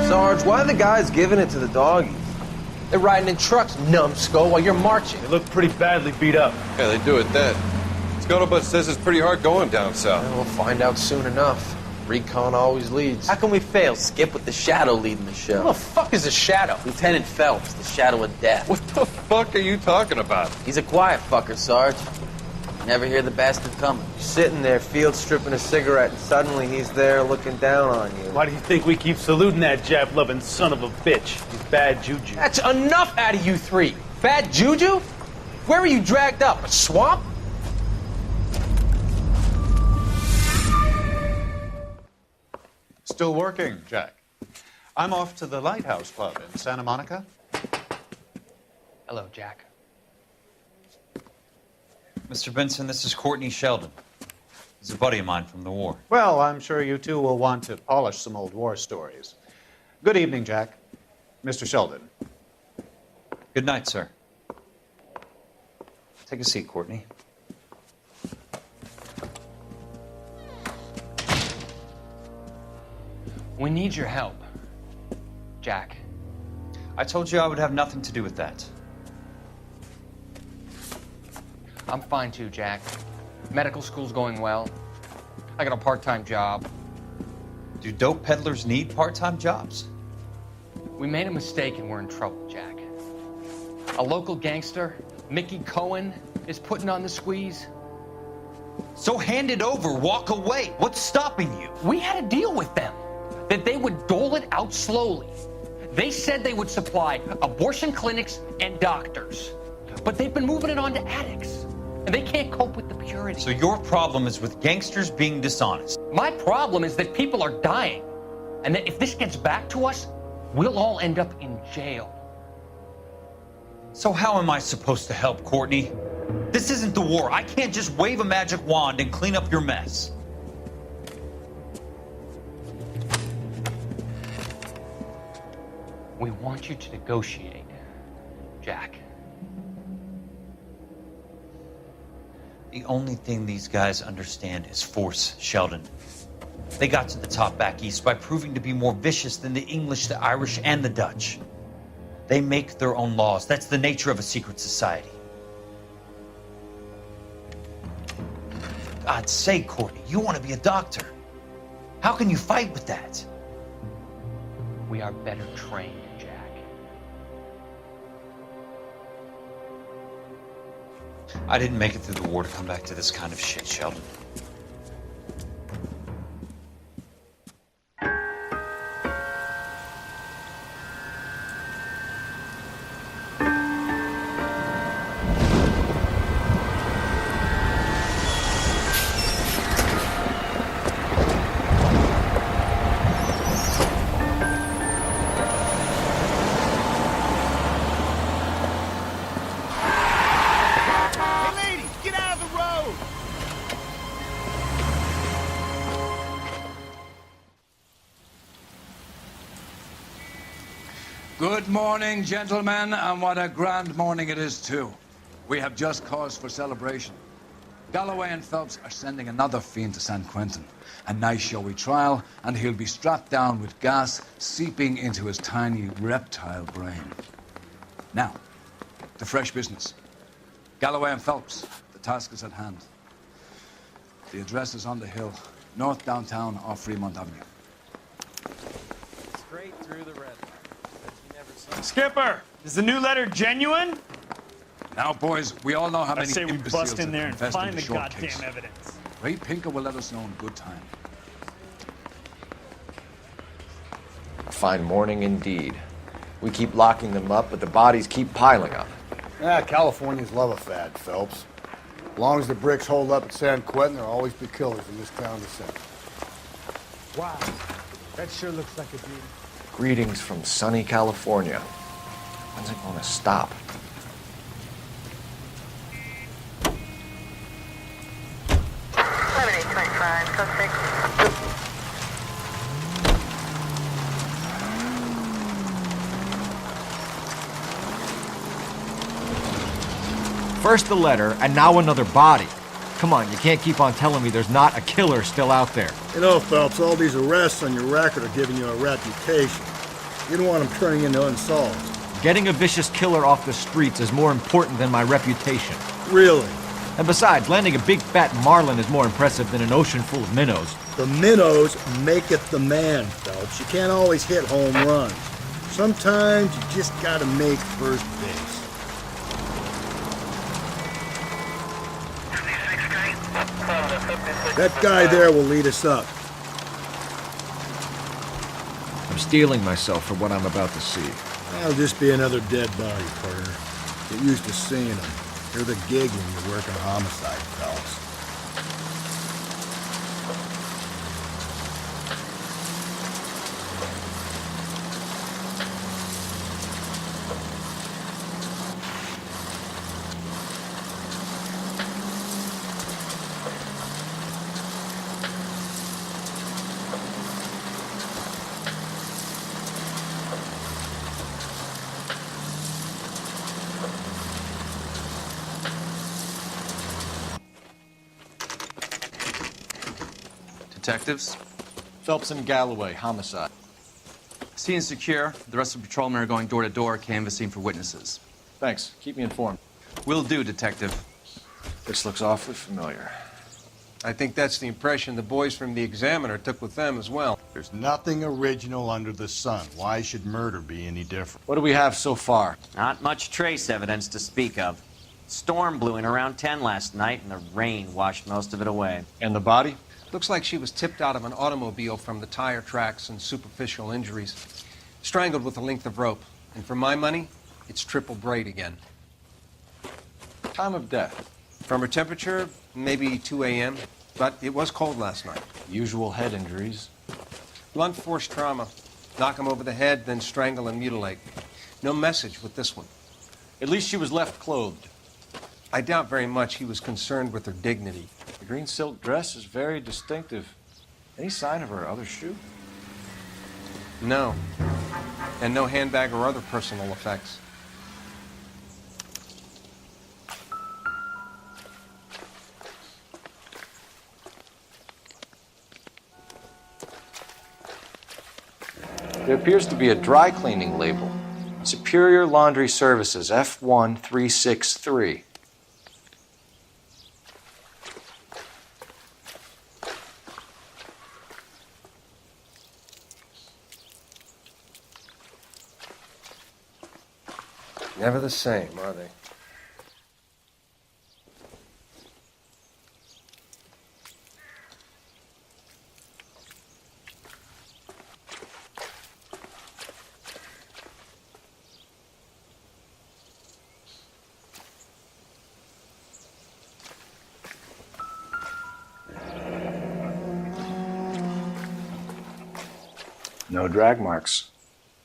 Sarge, why are the guys giving it to the doggies? They're riding in trucks, numbskull, while you're marching. They look pretty badly beat up. Yeah, they do at that. Scuttlebutt says it's pretty hard going down south. Well, we'll find out soon enough. Recon always leads. How can we fail? Skip with the Shadow leading the show. Who the fuck is a Shadow? Lieutenant Phelps, the Shadow of Death. What the fuck are you talking about? He's a quiet fucker, Sarge. Never hear the bastard coming. You're sitting there, field stripping a cigarette, and suddenly he's there looking down on you. Why do you think we keep saluting that Jap-loving son of a bitch? He's bad juju. That's enough out of you three. Bad juju? Where were you dragged up? A swamp? Still working, Jack. I'm off to the Lighthouse Club in Santa Monica. Hello, Jack. Mr. Benson, this is Courtney Sheldon. He's a buddy of mine from the war. Well, I'm sure you two will want to polish some old war stories. Good evening, Jack. Mr. Sheldon. Good night, sir. Take a seat, Courtney. We need your help, Jack. I told you I would have nothing to do with that. I'm fine too, Jack. Medical school's going well. I got a part-time job. Do dope peddlers need part-time jobs? We made a mistake and we're in trouble, Jack. A local gangster, Mickey Cohen, is putting on the squeeze. So hand it over, walk away. What's stopping you? We had a deal with them that they would dole it out slowly. They said they would supply abortion clinics and doctors, but they've been moving it on to addicts, and they can't cope with the purity. So your problem is with gangsters being dishonest. My problem is that people are dying, and that if this gets back to us, we'll all end up in jail. So how am I supposed to help, Courtney? This isn't the war. I can't just wave a magic wand and clean up your mess. We want you to negotiate, Jack. The only thing these guys understand is force, Sheldon. They got to the top back east by proving to be more vicious than the English, the Irish, and the Dutch. They make their own laws. That's the nature of a secret society. For God's sake, Courtney, you want to be a doctor. How can you fight with that? We are better trained, Jack. I didn't make it through the war to come back to this kind of shit, Sheldon. Good morning, gentlemen, and what a grand morning it is, too. We have just cause for celebration. Galloway and Phelps are sending another fiend to San Quentin. A nice showy trial, and he'll be strapped down with gas seeping into his tiny reptile brain. Now, to fresh business. Galloway and Phelps, the task is at hand. The address is on the hill, north downtown off Fremont Avenue. Straight through the red line. Skipper, is the new letter genuine? Now, boys, we all know how I many say we imbeciles bust in have there and confessed find in the short goddamn case. evidence. Ray Pinker will let us know in good time. Fine morning indeed. We keep locking them up, but the bodies keep piling up. Californians love a fad, Phelps. As long as the bricks hold up at San Quentin, there'll always be killers in this town to send. Wow, that sure looks like a beauty. Greetings from sunny California. When's it going to stop? First the letter, and now another body. Come on, you can't keep on telling me there's not a killer still out there. You know, Phelps, all these arrests on your record are giving you a reputation. You don't want them turning into unsolved. Getting a vicious killer off the streets is more important than my reputation. Really? And besides, landing a big fat marlin is more impressive than an ocean full of minnows. The minnows make it the man, Phelps. You can't always hit home runs. Sometimes you just gotta make first base. That guy there will lead us up. I'm steeling myself for what I'm about to see. That'll just be another dead body, partner. Get used to seeing them. You're the gig when you work a homicide, Phelps. Detectives? Phelps and Galloway, homicide. Scene is secure. The rest of the patrolmen are going door to door, canvassing for witnesses. Thanks. Keep me informed. Will do, Detective. This looks awfully familiar. I think that's the impression the boys from the Examiner took with them as well. There's nothing original under the sun. Why should murder be any different? What do we have so far? Not much trace evidence to speak of. Storm blew in around 10 last night, and the rain washed most of it away. And the body? Looks like she was tipped out of an automobile from the tire tracks and superficial injuries. Strangled with a length of rope. And for my money, it's triple braid again. Time of death? From her temperature, maybe 2 a.m., but it was cold last night. Usual head injuries. Blunt force trauma. Knock him over the head, then strangle and mutilate. No message with this one. At least she was left clothed. I doubt very much he was concerned with her dignity. The green silk dress is very distinctive. Any sign of her other shoe? No. And no handbag or other personal effects. There appears to be a dry cleaning label. Superior Laundry Services, F1363. Never the same, are they? No drag marks.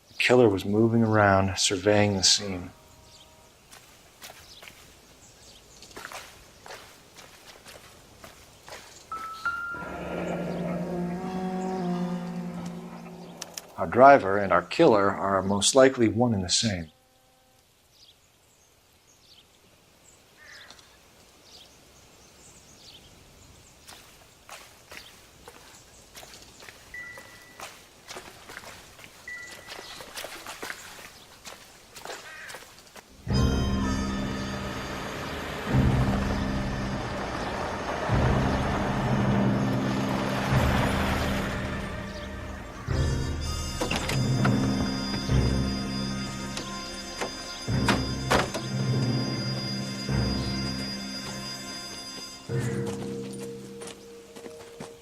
The killer was moving around, surveying the scene. Our driver and our killer are most likely one and the same.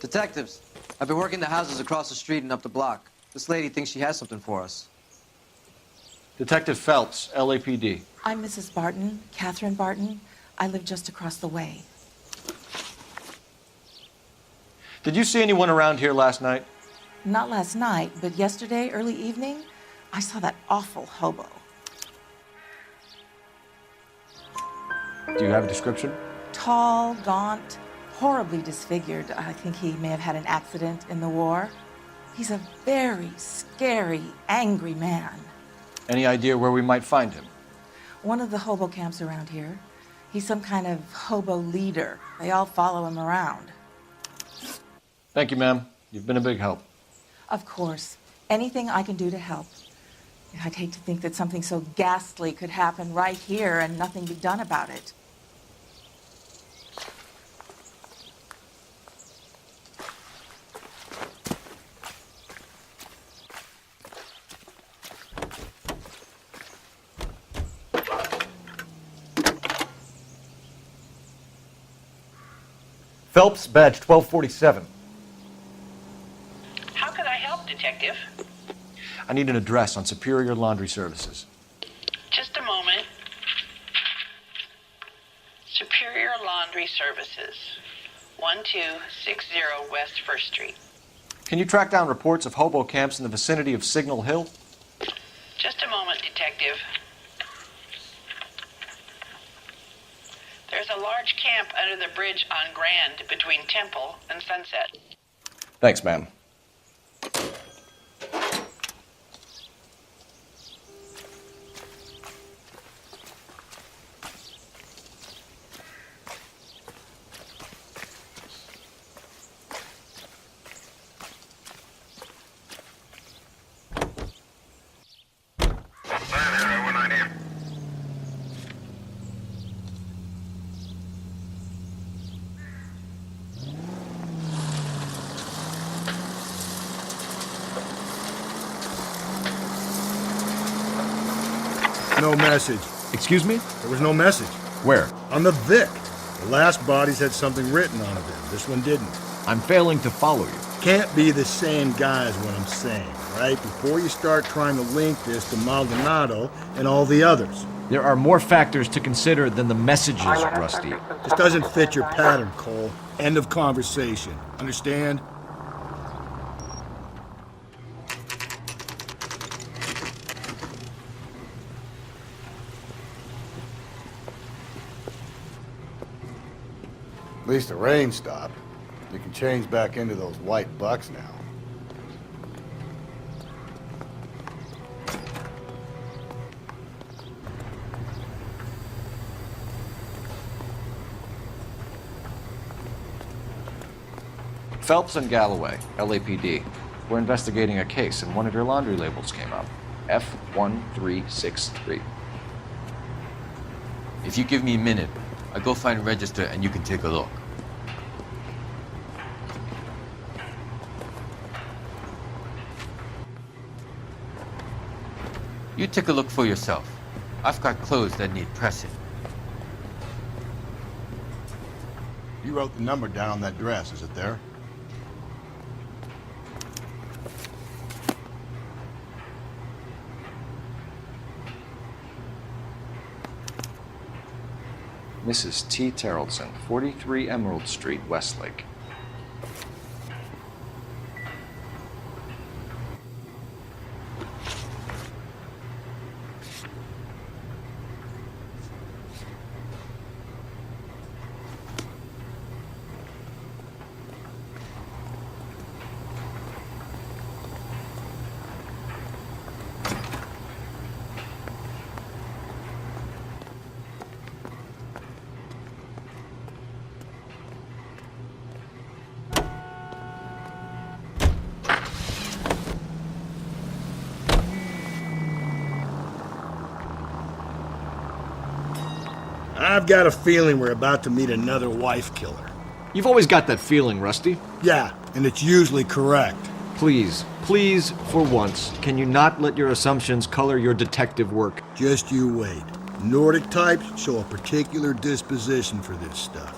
Detectives, I've been working the houses across the street and up the block. This lady thinks she has something for us. Detective Phelps, LAPD. I'm Mrs. Barton, Catherine Barton. I live just across the way. Did you see anyone around here last night? Not last night, but yesterday, early evening, I saw that awful hobo. Do you have a description? Tall, gaunt, horribly disfigured. I think he may have had an accident in the war. He's a very scary, angry man. Any idea where we might find him? One of the hobo camps around here. He's some kind of hobo leader. They all follow him around. Thank you, ma'am. You've been a big help. Of course. Anything I can do to help. I'd hate to think that something so ghastly could happen right here and nothing be done about it. Phelps, badge 1247. How could I help, Detective? I need an address on Superior Laundry Services. Just a moment. Superior Laundry Services, 1260 West 1st Street. Can you track down reports of hobo camps in the vicinity of Signal Hill? Just a moment, Detective. There's a large camp under the bridge on Grand between Temple and Sunset. Thanks, ma'am. No message. Excuse me? There was no message. Where? On the Vic. The last bodies had something written on them. This one didn't. I'm failing to follow you. Can't be the same guy is what I'm saying, right? Before you start trying to link this to Maldonado and all the others. There are more factors to consider than the messages, Rusty. This doesn't fit your pattern, Cole. End of conversation. Understand? At least the rain stopped. You can change back into those white bucks now. Phelps and Galloway, LAPD. We're investigating a case and one of your laundry labels came up. F1363. If you give me a minute, I'll go find a register and you can take a look. You take a look for yourself. I've got clothes that need pressing. You wrote the number down on that dress, is it there? Mrs. T. Terrellson, 43 Emerald Street, Westlake. I've got a feeling we're about to meet another wife killer. You've always got that feeling, Rusty. Yeah, and it's usually correct. Please, please, for once, can you not let your assumptions color your detective work? Just you wait. Nordic types show a particular disposition for this stuff.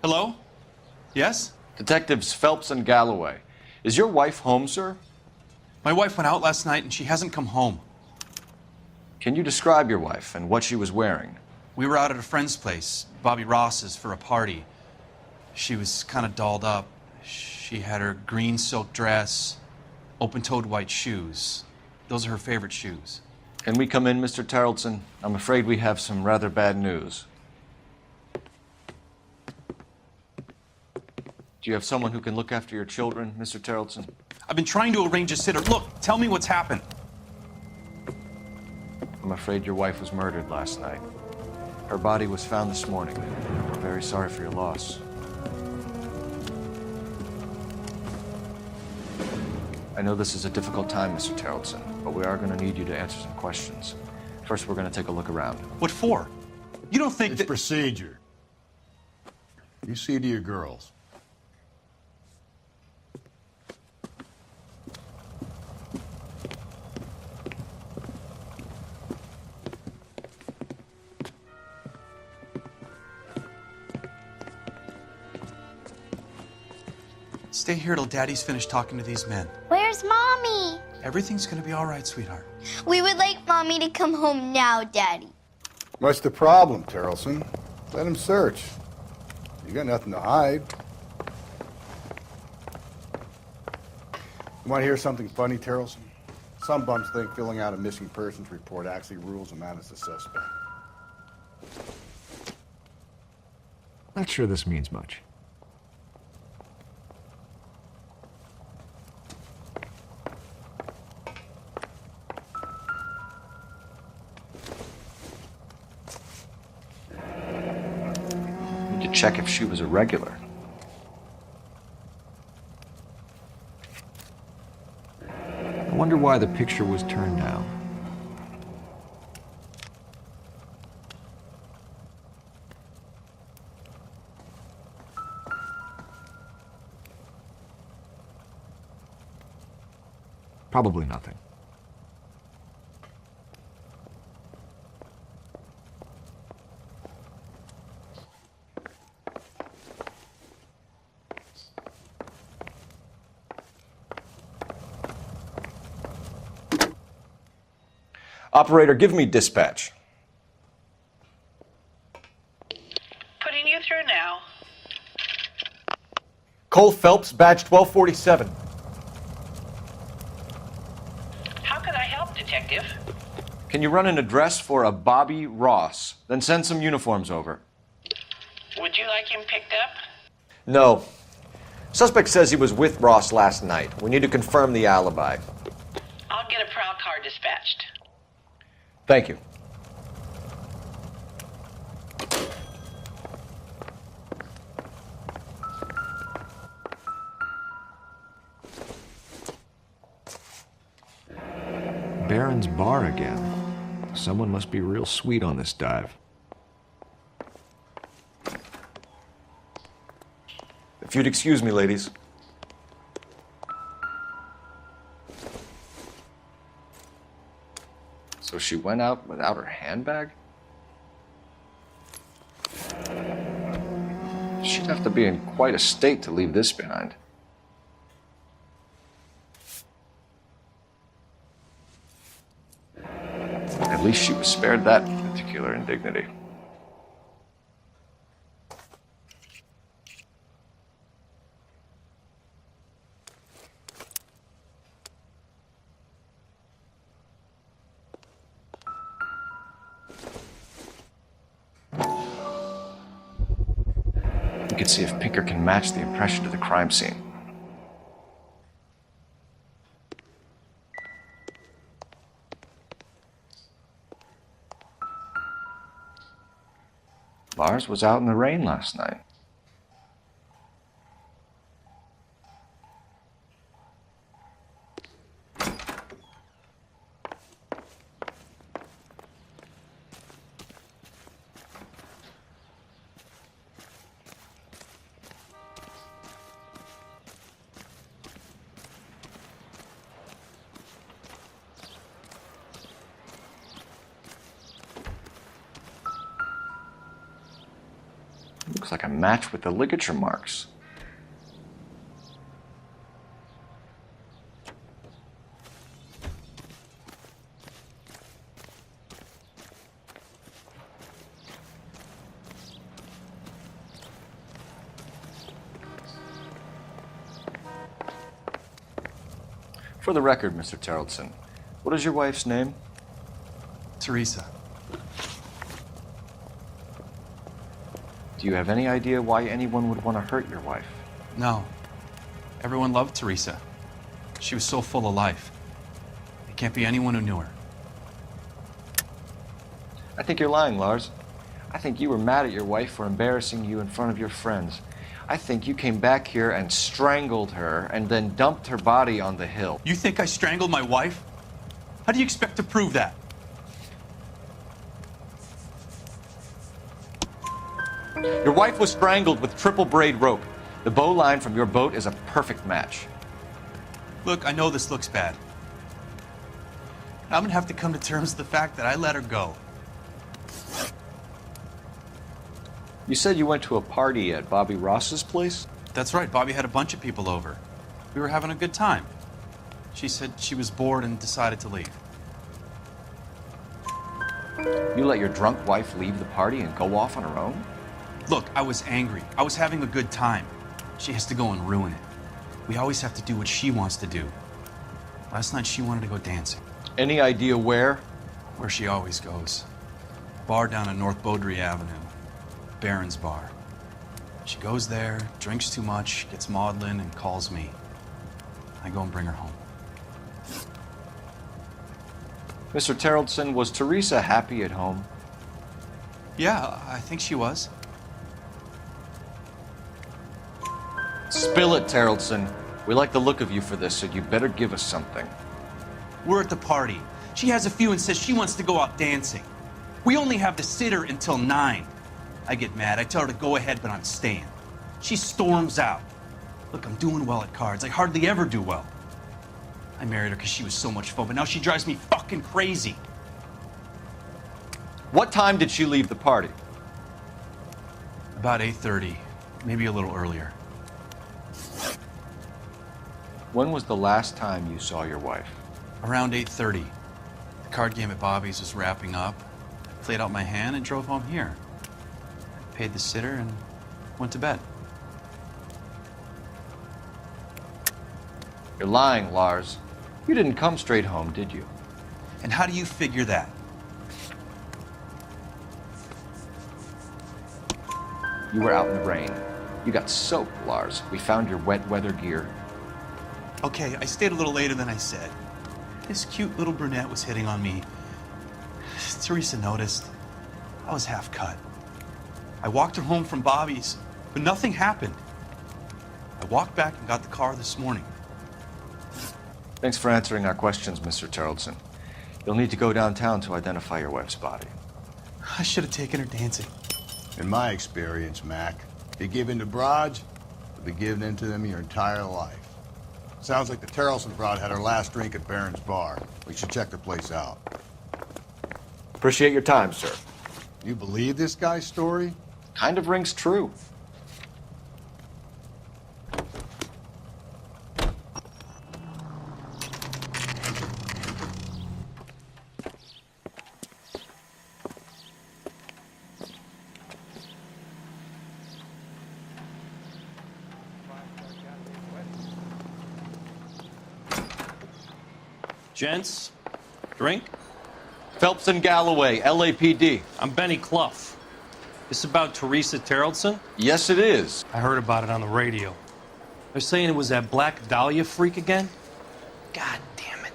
Hello? Yes? Detectives Phelps and Galloway. Is your wife home, sir? My wife went out last night and she hasn't come home. Can you describe your wife and what she was wearing? We were out at a friend's place, Bobby Ross's, for a party. She was kind of dolled up. She had her green silk dress, open-toed white shoes. Those are her favorite shoes. Can we come in, Mr. Tarleton? I'm afraid we have some rather bad news. Do you have someone who can look after your children, Mr. Tarleton? I've been trying to arrange a sitter. Look, tell me what's happened. I'm afraid your wife was murdered last night. Her body was found this morning. We're very sorry for your loss. I know this is a difficult time, Mr. Tarleton, but we are going to need you to answer some questions. First, we're going to take a look around. What for? You don't think it's procedure. You see to your girls. Stay here till Daddy's finished talking to these men. Where's Mommy? Everything's gonna be all right, sweetheart. We would like Mommy to come home now, Daddy. What's the problem, Tarleton? Let him search. You got nothing to hide. You want to hear something funny, Tarleton? Some bums think filling out a missing persons report actually rules them out as a suspect. Not sure this means much. To check if she was a regular. I wonder why the picture was turned down. Probably nothing. Operator, give me dispatch. Putting you through now. Cole Phelps, badge 1247. How can I help, Detective? Can you run an address for a Bobby Ross? Then send some uniforms over. Would you like him picked up? No. Suspect says he was with Ross last night. We need to confirm the alibi. I'll get a prowl car dispatched. Thank you. Baron's Bar again. Someone must be real sweet on this dive. If you'd excuse me, ladies. So she went out without her handbag? She'd have to be in quite a state to leave this behind. At least she was spared that particular indignity. We can see if Pinker can match the impression to the crime scene. Lars was out in the rain last night. Looks like a match with the ligature marks. For the record, Mr. Tarleton, what is your wife's name? Teresa. Do you have any idea why anyone would want to hurt your wife? No. Everyone loved Teresa. She was so full of life. It can't be anyone who knew her. I think you're lying, Lars. I think you were mad at your wife for embarrassing you in front of your friends. I think you came back here and strangled her and then dumped her body on the hill. You think I strangled my wife? How do you expect to prove that? Your wife was strangled with triple braid rope. The bow line from your boat is a perfect match. Look, I know this looks bad. I'm gonna have to come to terms with the fact that I let her go. You said you went to a party at Bobby Ross's place? That's right, Bobby had a bunch of people over. We were having a good time. She said she was bored and decided to leave. You let your drunk wife leave the party and go off on her own? Look, I was angry. I was having a good time. She has to go and ruin it. We always have to do what she wants to do. Last night she wanted to go dancing. Any idea where? Where she always goes. Bar down on North Beaudry Avenue. Baron's Bar. She goes there, drinks too much, gets maudlin, and calls me. I go and bring her home. Mr. Terrellson, was Teresa happy at home? Yeah, I think she was. Spill it, Terrellson. We like the look of you for this, so you better give us something. We're at the party. She has a few and says she wants to go out dancing. We only have the sitter until 9. I get mad. I tell her to go ahead, but I'm staying. She storms out. Look, I'm doing well at cards. I hardly ever do well. I married her because she was so much fun, but now she drives me fucking crazy. What time did she leave the party? About 8:30, maybe a little earlier. When was the last time you saw your wife? Around 8:30. The card game at Bobby's was wrapping up. I played out my hand and drove home here. I paid the sitter and went to bed. You're lying, Lars. You didn't come straight home, did you? And how do you figure that? You were out in the rain. You got soaked, Lars. We found your wet weather gear. Okay, I stayed a little later than I said. This cute little brunette was hitting on me. Teresa noticed. I was half cut. I walked her home from Bobby's, but nothing happened. I walked back and got the car this morning. Thanks for answering our questions, Mr. Terrellson. You'll need to go downtown to identify your wife's body. I should have taken her dancing. In my experience, Mac, you give in to broads, you'll be giving in to them your entire life. Sounds like the Terrellson broad had her last drink at Baron's Bar. We should check the place out. Appreciate your time, sir. You believe this guy's story? Kind of rings true. Gents, drink? Phelps and Galloway, LAPD. I'm Benny Clough. This about Teresa Terrellson? Yes, it is. I heard about it on the radio. They're saying it was that Black Dahlia freak again? God damn it.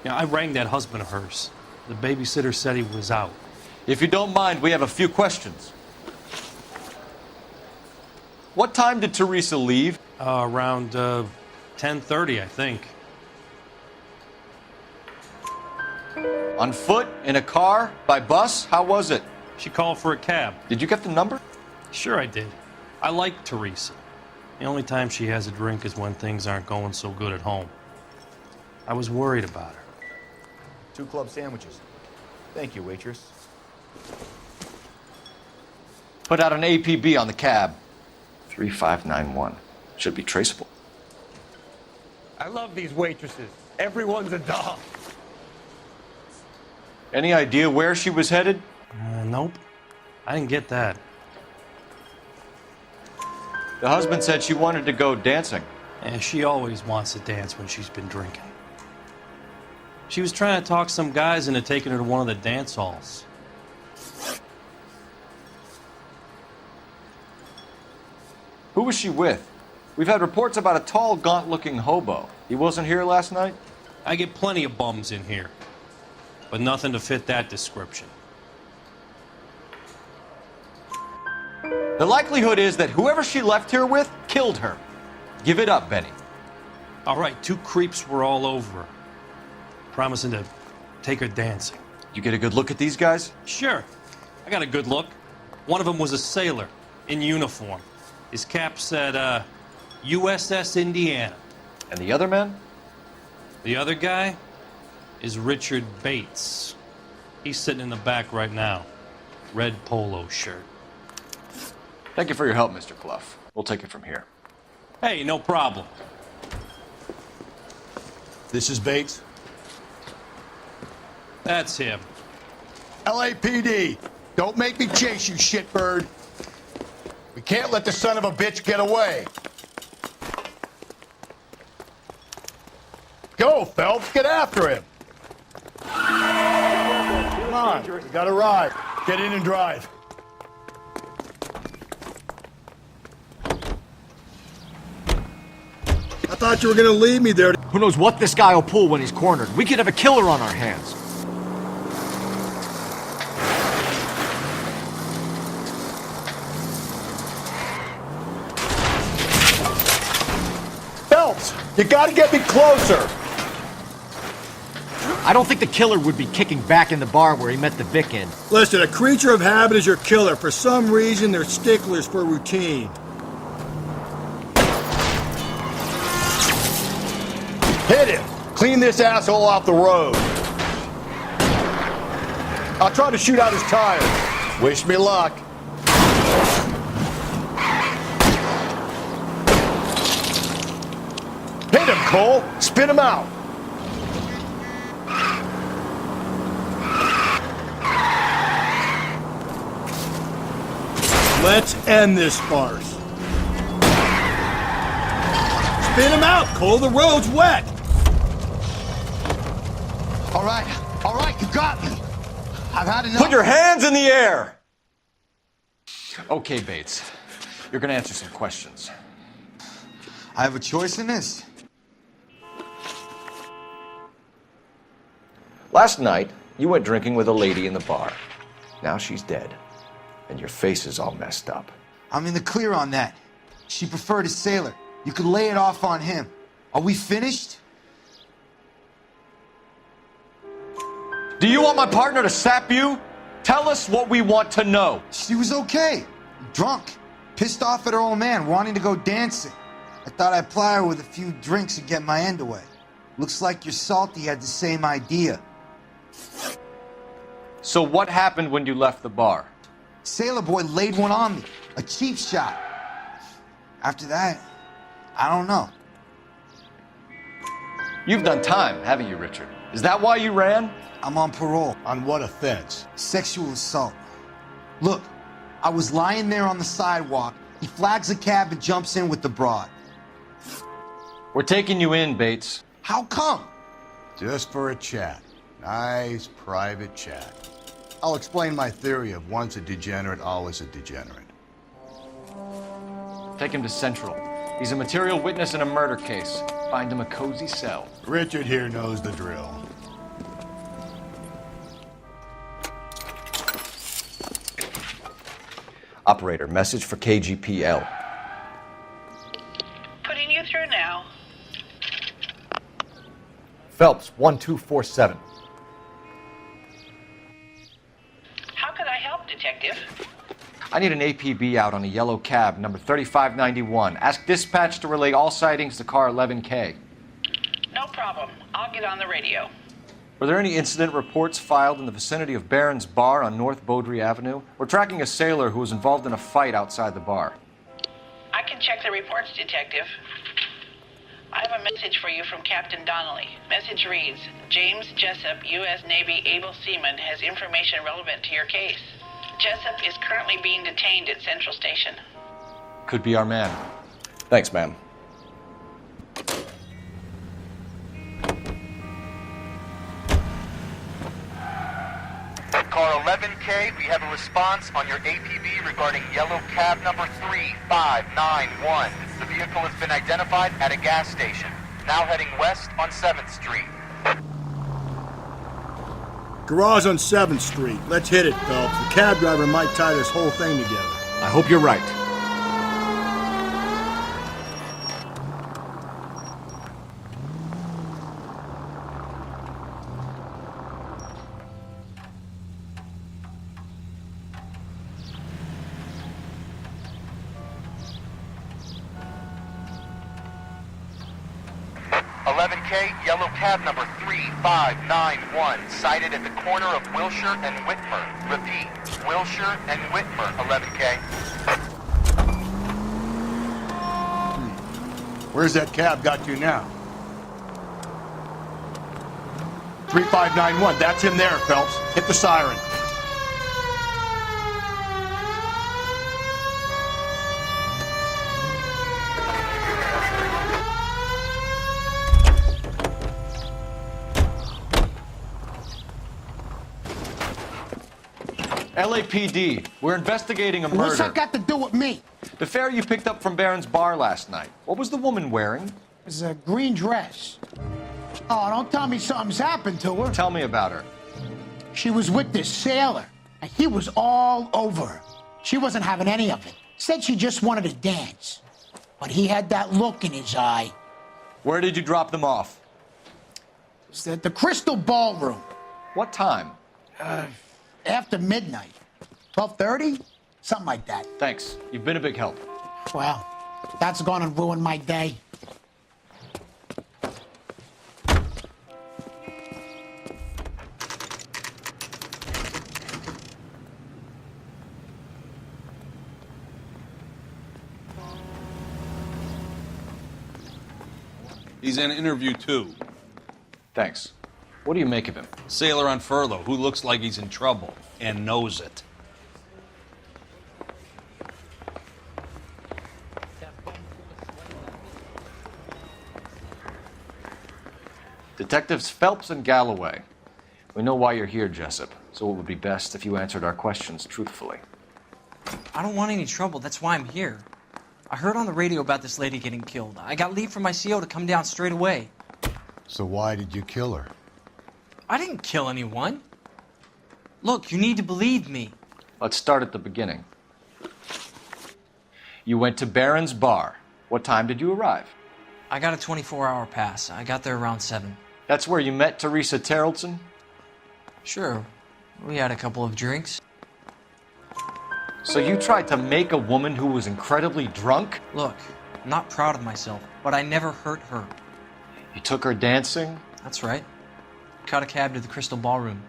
Yeah, I rang that husband of hers. The babysitter said he was out. If you don't mind, we have a few questions. What time did Teresa leave? Around 10:30, I think. On foot? In a car? By bus? How was it? She called for a cab. Did you get the number? Sure I did. I like Teresa. The only time she has a drink is when things aren't going so good at home. I was worried about her. 2 club sandwiches. Thank you, waitress. Put out an APB on the cab. 3591. Should be traceable. I love these waitresses. Everyone's a doll. Any idea where she was headed? Nope. I didn't get that. The husband said she wanted to go dancing. And she always wants to dance when she's been drinking. She was trying to talk some guys into taking her to one of the dance halls. Who was she with? We've had reports about a tall, gaunt-looking hobo. He wasn't here last night? I get plenty of bums in here, but nothing to fit that description. The likelihood is that whoever she left here with killed her. Give it up, Benny. All right, 2 creeps were all over her, promising to take her dancing. You get a good look at these guys? Sure. I got a good look. One of them was a sailor in uniform. His cap said, USS Indiana. And the other man? The other guy is Richard Bates. He's sitting in the back right now. Red polo shirt. Thank you for your help, Mr. Clough. We'll take it from here. Hey, no problem. This is Bates. That's him. LAPD, don't make me chase you, shitbird. We can't let the son of a bitch get away. Go, Phelps, get after him. Come on, we got a ride. Get in and drive. I thought you were gonna leave me there. Who knows what this guy will pull when he's cornered? We could have a killer on our hands. Phelps, you gotta get me closer. I don't think the killer would be kicking back in the bar where he met the Vic in. Listen, a creature of habit is your killer. For some reason, they're sticklers for routine. Hit him. Clean this asshole off the road. I'll try to shoot out his tires. Wish me luck. Hit him, Cole. Spin him out. Let's end this farce. Spin him out, Cole. The road's wet. All right, you got me. I've had enough. Put your hands in the air! Okay, Bates. You're gonna answer some questions. I have a choice in this. Last night, you went drinking with a lady in the bar. Now she's dead. And your face is all messed up. I'm in the clear on that. She preferred a sailor. You could lay it off on him. Are we finished? Do you want my partner to sap you? Tell us what we want to know. She was okay. Drunk. Pissed off at her old man, wanting to go dancing. I thought I'd ply her with a few drinks and get my end away. Looks like your salty had the same idea. So what happened when you left the bar? Sailor boy laid one on me. A cheap shot. After that, I don't know. You've done time, haven't you, Richard? Is that why you ran? I'm on parole. On what offense? Sexual assault. Look, I was lying there on the sidewalk. He flags a cab and jumps in with the broad. We're taking you in, Bates. How come? Just for a chat. Nice private chat. I'll explain my theory of once a degenerate, always a degenerate. Take him to Central. He's a material witness in a murder case. Find him a cozy cell. Richard here knows the drill. Operator, message for KGPL. Putting you through now. Phelps, 1247. How could I help, Detective? I need an APB out on a yellow cab, number 3591. Ask dispatch to relay all sightings to car 11K. No problem. I'll get on the radio. Were there any incident reports filed in the vicinity of Barron's Bar on North Beaudry Avenue? We're tracking a sailor who was involved in a fight outside the bar. I can check the reports, Detective. I have a message for you from Captain Donnelly. Message reads, James Jessup, U.S. Navy able seaman, has information relevant to your case. Jessup is currently being detained at Central Station. Could be our man. Thanks, ma'am. Car 11K, we have a response on your APB regarding yellow cab number 3591. The vehicle has been identified at a gas station. Now heading west on 7th Street. Garage on 7th Street. Let's hit it, Phelps. The cab driver might tie this whole thing together. I hope you're right. Yellow cab number 3591, sighted at the corner of Wilshire and Whitmer. Repeat, Wilshire and Whitmer, 11K. Where's that cab got you now? 3591, that's him there, Phelps. Hit the siren. LAPD, we're investigating a murder. What's that got to do with me? The fare you picked up from Barron's bar last night. What was the woman wearing? It was a green dress. Oh, don't tell me something's happened to her. Tell me about her. She was with this sailor, and he was all over her. She wasn't having any of it. Said she just wanted to dance. But he had that look in his eye. Where did you drop them off? It was at the Crystal Ballroom. What time? After midnight. 12:30? Something like that. Thanks. You've been a big help. Well, that's gonna ruin my day. He's in interview 2. Thanks. What do you make of him? Sailor on furlough who looks like he's in trouble and knows it. Detectives Phelps and Galloway. We know why you're here, Jessup, so it would be best if you answered our questions truthfully. I don't want any trouble. That's why I'm here. I heard on the radio about this lady getting killed. I got leave from my CO to come down straight away. So why did you kill her? I didn't kill anyone. Look, you need to believe me. Let's start at the beginning. You went to Barron's bar. What time did you arrive? I got a 24-hour pass. I got there around 7. That's where you met Teresa Terrelson? Sure. We had a couple of drinks. So you tried to make a woman who was incredibly drunk? Look, I'm not proud of myself, but I never hurt her. You took her dancing? That's right. Caught a cab to the Crystal Ballroom.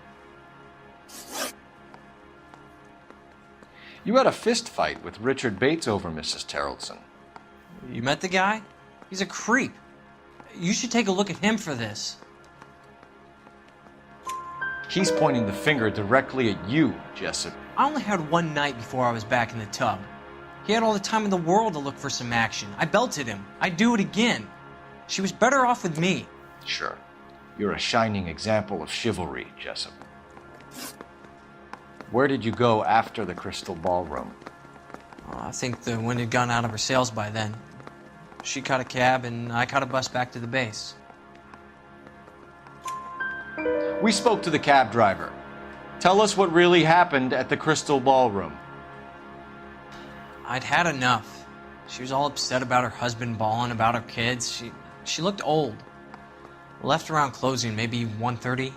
You had a fist fight with Richard Bates over Mrs. Terrelson. You met the guy? He's a creep. You should take a look at him for this. He's pointing the finger directly at you, Jessup. I only had one night before I was back in the tub. He had all the time in the world to look for some action. I belted him. I'd do it again. She was better off with me. Sure. You're a shining example of chivalry, Jessup. Where did you go after the Crystal Ballroom? I think the wind had gone out of her sails by then. She caught a cab, and I caught a bus back to the base. We spoke to the cab driver. Tell us what really happened at the Crystal Ballroom. I'd had enough. She was all upset about her husband bawling about her kids. She looked old. Left around closing, maybe 1:30.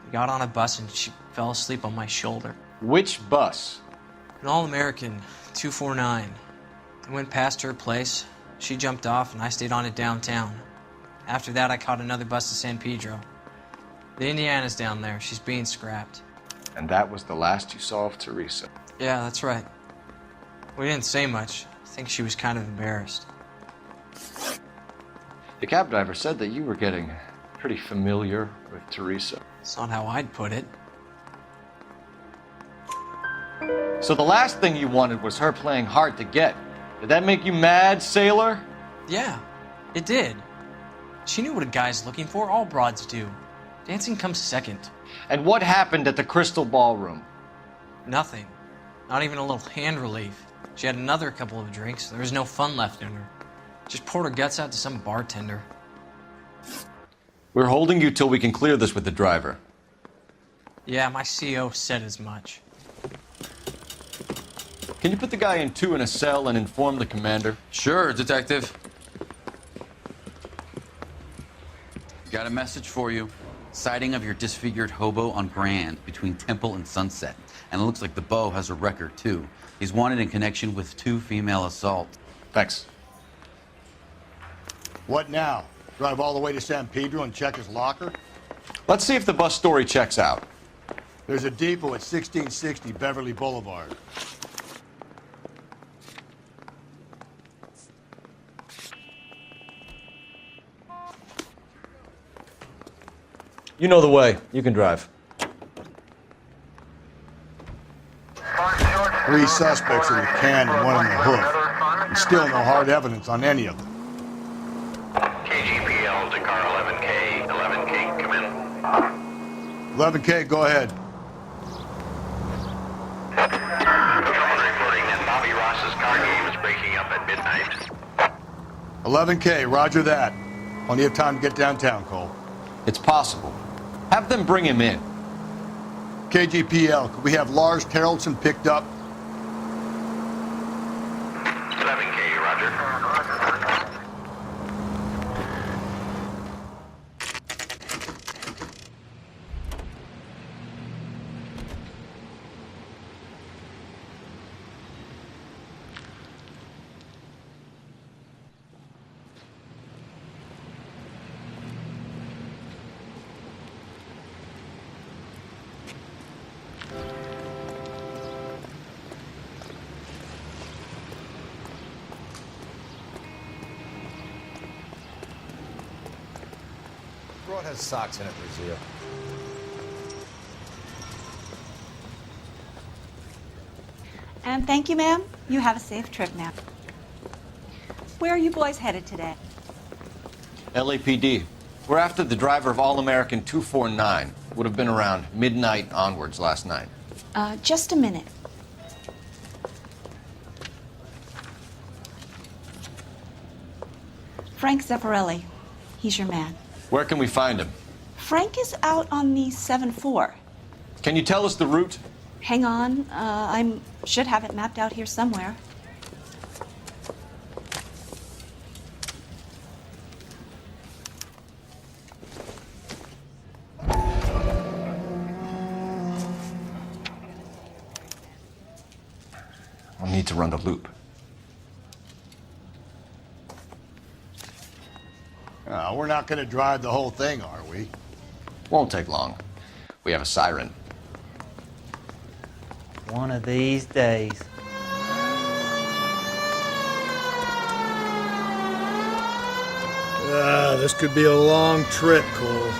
We got on a bus and she fell asleep on my shoulder. Which bus? An All-American, 249. I went past her place. She jumped off and I stayed on it downtown. After that, I caught another bus to San Pedro. The Indiana's down there. She's being scrapped. And that was the last you saw of Teresa? Yeah, that's right. We didn't say much. I think she was kind of embarrassed. The cab driver said that you were getting pretty familiar with Teresa. That's not how I'd put it. So the last thing you wanted was her playing hard to get. Did that make you mad, sailor? Yeah, it did. She knew what a guy's looking for. All broads do. Dancing comes second. And what happened at the Crystal Ballroom? Nothing. Not even a little hand relief. She had another couple of drinks. There was no fun left in her. Just poured her guts out to some bartender. We're holding you till we can clear this with the driver. Yeah, my CO said as much. Can you put the guy in 2 in a cell and inform the commander? Sure, Detective. Got a message for you. Sighting of your disfigured hobo on Grand between Temple and Sunset. And it looks like the beau has a record, too. He's wanted in connection with 2 female assaults. Thanks. What now? Drive all the way to San Pedro and check his locker? Let's see if the bus story checks out. There's a depot at 1660 Beverly Boulevard. You know the way. You can drive. 3 suspects in the can and 1 in the hoof. And still no hard evidence on any of them. KGPL to car 11K. 11K, come in. 11K, go ahead. Patrolman reporting that Bobby Ross's car game is breaking up at midnight. 11K, roger that. Plenty of time to get downtown, Cole. It's possible. Have them bring him in. KGPL, could we have Lars Terrelson picked up? 11K, roger. Broad has socks in it, Brazil. And thank you, ma'am. You have a safe trip now. Where are you boys headed today? LAPD. We're after the driver of All-American 249. Would have been around midnight onwards last night. Just a minute. Frank Zeffirelli. He's your man. Where can we find him? Frank is out on the 7-4. Can you tell us the route? Hang on. I should have it mapped out here somewhere. I'll need to run the loop. We're not going to drive the whole thing, are we? Won't take long. We have a siren. One of these days. This could be a long trip, Cole.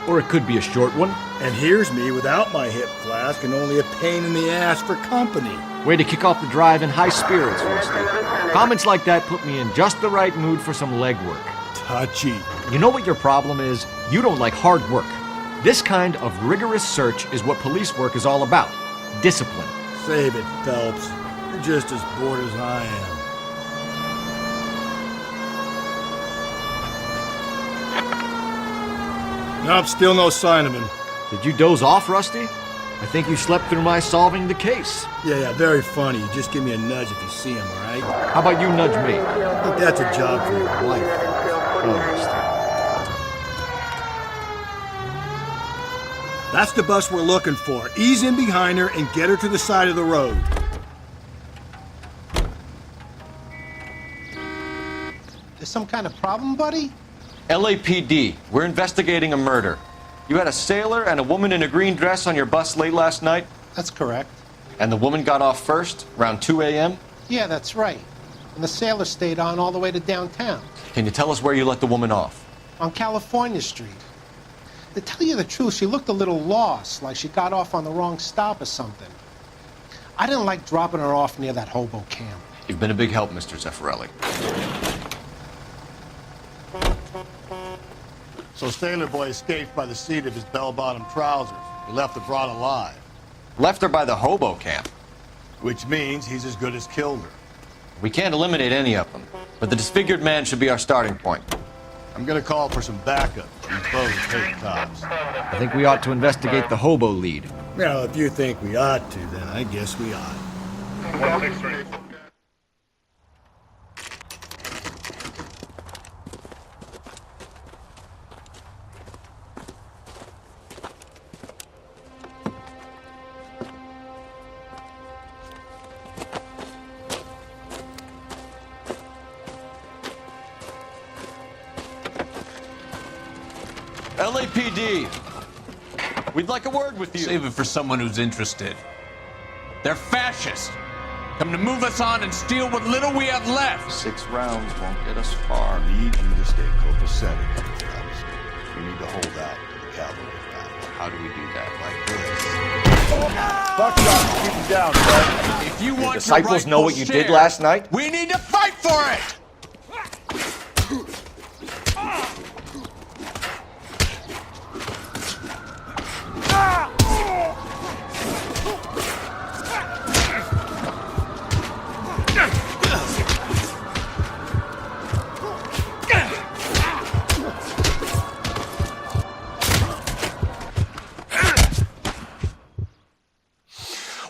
Or it could be a short one. And here's me without my hip flask and only a pain in the ass for company. Way to kick off the drive in high spirits, Rusty. Comments like that put me in just the right mood for some legwork. Touchy. You know what your problem is? You don't like hard work. This kind of rigorous search is what police work is all about. Discipline. Save it, Phelps. You're just as bored as I am. Nope, still no sign of him. Did you doze off, Rusty? I think you slept through my solving the case. Yeah, very funny. Just give me a nudge if you see him, all right? How about you nudge me? I think that's a job for your wife. That's the bus we're looking for. Ease in behind her and get her to the side of the road. There's some kind of problem, buddy? LAPD. We're investigating a murder. You had a sailor and a woman in a green dress on your bus late last night? That's correct. And the woman got off first, around 2 a.m.? Yeah, that's right. And the sailor stayed on all the way to downtown. Can you tell us where you let the woman off? On California Street. To tell you the truth, she looked a little lost, like she got off on the wrong stop or something. I didn't like dropping her off near that hobo camp. You've been a big help, Mr. Zeffirelli. So Sailor Boy escaped by the seat of his bell-bottom trousers. He left the broad alive. Left her by the hobo camp. Which means he's as good as killed her. We can't eliminate any of them, but the disfigured man should be our starting point. I'm gonna call for some backup. These bows hate cops. I think we ought to investigate the hobo lead. Well, if you think we ought to, then I guess we ought. LAPD, we'd like a word with you. Save it for someone who's interested. They're fascists. Come to move us on and steal what little we have left. 6 rounds won't get us far. I need you to stay copacetic, Phelps. We need to hold out till the cavalry arrive. How do we do that? Like this. Fuck you off, keep them down, bud. If you The want disciples your know what you rightful did share, last night? we need to fight for it!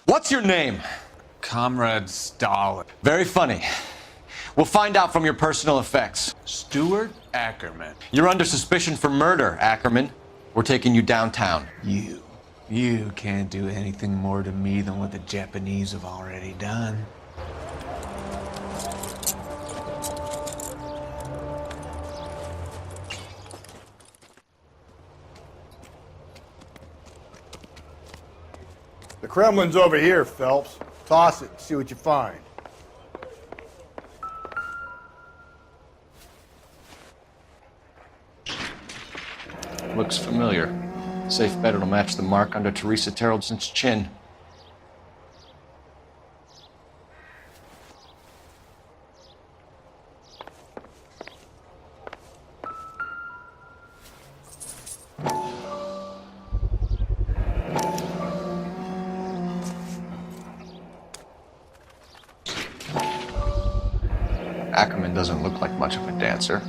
What's your name? Comrade Stalin. Very funny. We'll find out from your personal effects. Stuart Ackerman. You're under suspicion for murder, Ackerman. We're taking you downtown. You can't do anything more to me than what the Japanese have already done. The Kremlin's over here, Phelps. Toss it and see what you find. Looks familiar. Safe bet it'll match the mark under Teresa Terreldson's chin. Ackerman doesn't look like much of a dancer.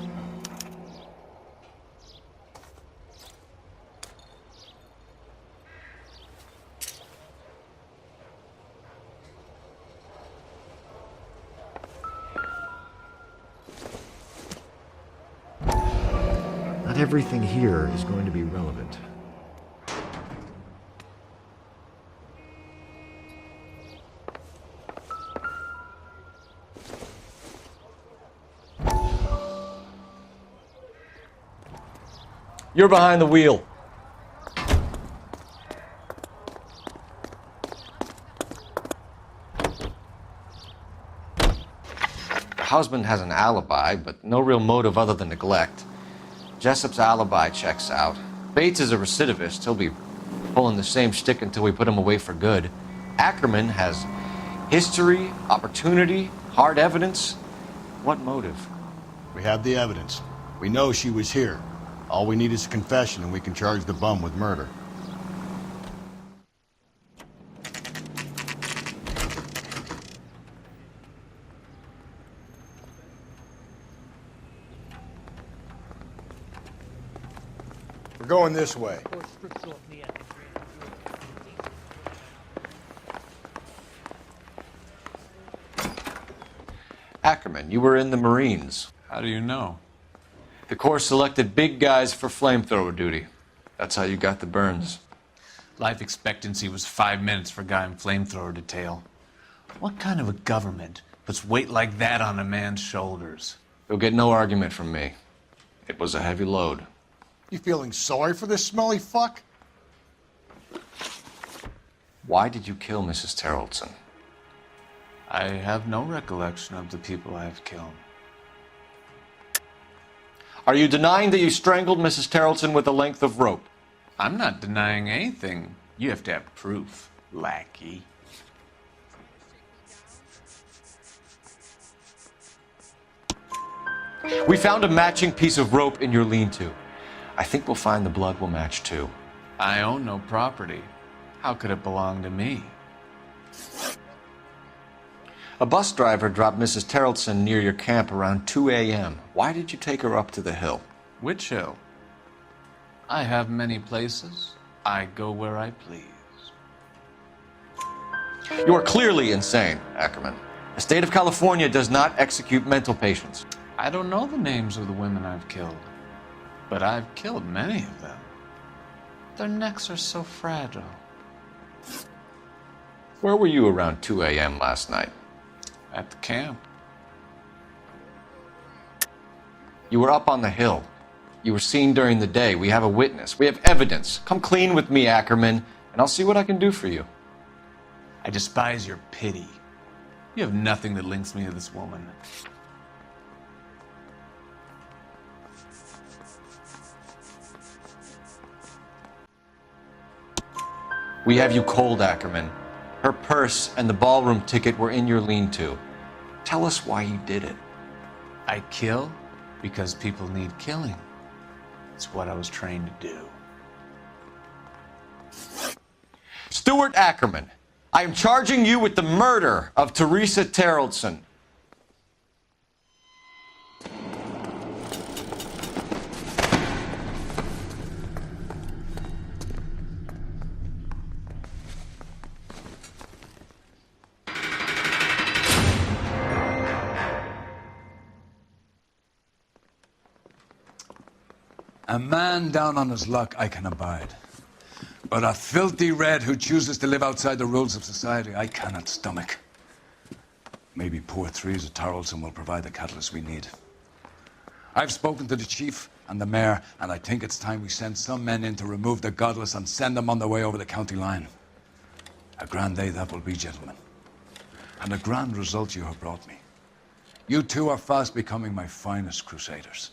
Not everything here is going to be relevant. You're behind the wheel. Her husband has an alibi, but no real motive other than neglect. Jessup's alibi checks out. Bates is a recidivist. He'll be pulling the same shtick until we put him away for good. Ackerman has history, opportunity, hard evidence. What motive? We have the evidence. We know she was here. All we need is a confession, and we can charge the bum with murder. We're going this way. Ackerman, you were in the Marines. How do you know? The Corps selected big guys for flamethrower duty. That's how you got the burns. Life expectancy was 5 minutes for a guy in flamethrower detail. What kind of a government puts weight like that on a man's shoulders? You'll get no argument from me. It was a heavy load. You feeling sorry for this smelly fuck? Why did you kill Mrs. Terreldson? I have no recollection of the people I have killed. Are you denying that you strangled Mrs. Terreldson with a length of rope? I'm not denying anything. You have to have proof, lackey. We found a matching piece of rope in your lean-to. I think we'll find the blood will match too. I own no property. How could it belong to me? A bus driver dropped Mrs. Terrelson near your camp around 2 a.m. Why did you take her up to the hill? Which hill? I have many places. I go where I please. You are clearly insane, Ackerman. The state of California does not execute mental patients. I don't know the names of the women I've killed, but I've killed many of them. Their necks are so fragile. Where were you around 2 a.m. last night? At the camp. You were up on the hill. You were seen during the day. We have a witness. We have evidence. Come clean with me, Ackerman, and I'll see what I can do for you. I despise your pity. You have nothing that links me to this woman. We have you cold, Ackerman. Her purse and the ballroom ticket were in your lean-to. Tell us why you did it. I kill because people need killing. It's what I was trained to do. Stuart Ackerman, I am charging you with the murder of Teresa Terrelson. A man down on his luck I can abide. But a filthy red who chooses to live outside the rules of society, I cannot stomach. Maybe poor Teresa Terrelson will provide the catalyst we need. I've spoken to the chief and the mayor, and I think it's time we send some men in to remove the godless and send them on their way over the county line. A grand day that will be, gentlemen. And a grand result you have brought me. You two are fast becoming my finest crusaders.